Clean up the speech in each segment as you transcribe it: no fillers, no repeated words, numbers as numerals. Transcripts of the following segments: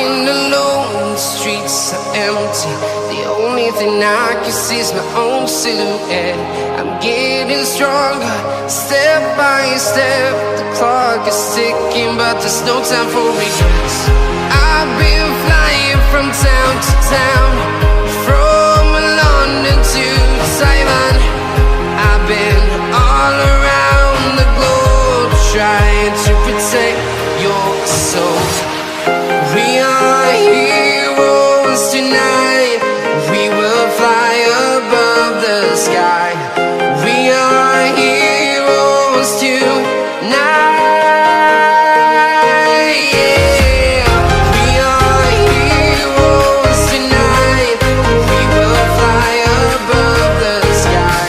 walking alone, the streets are empty. The only thing I can see is my own silhouette. I'm getting stronger, step by step. The clock is ticking, but there's no time for regrets. I've been flying from town to town, from London to Taiwan. I've been all around the globe, trying to protect your soul. We are heroes tonight. We will fly above the sky. We are heroes tonight. Yeah. We are heroes tonight. We will fly above the sky.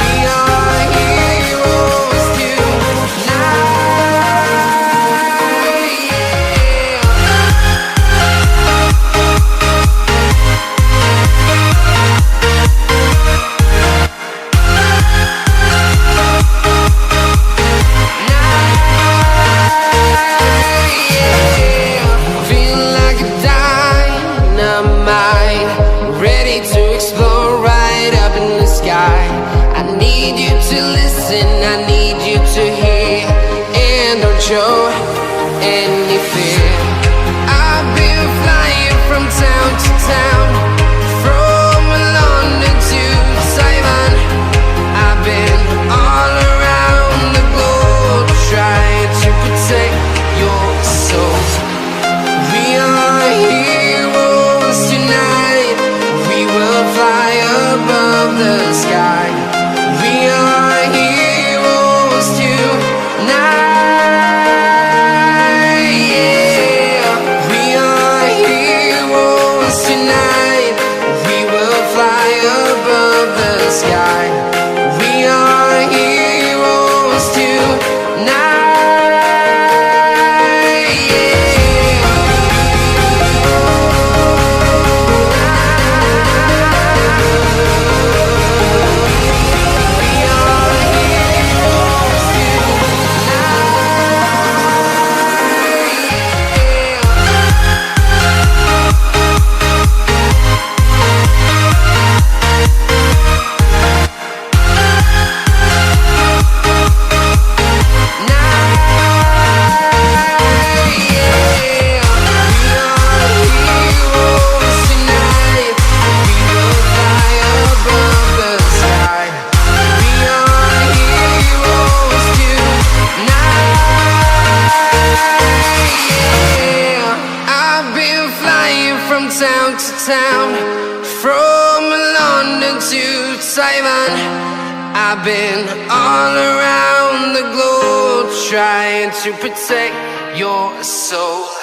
We are heroes tonight. I need you to listen, I need you to hear, and don't show any fear. I've been flying from town to town, from London to Taiwan. I've been all around the globe, trying to protect your soul. We are heroes tonight. We will fly above the sky. We are heroes tonight. Yeah. We are heroes tonight. We will fly above the sky. We are heroes tonight. Town to town, from London to Taiwan. I've been all around the globe, trying to protect your soul.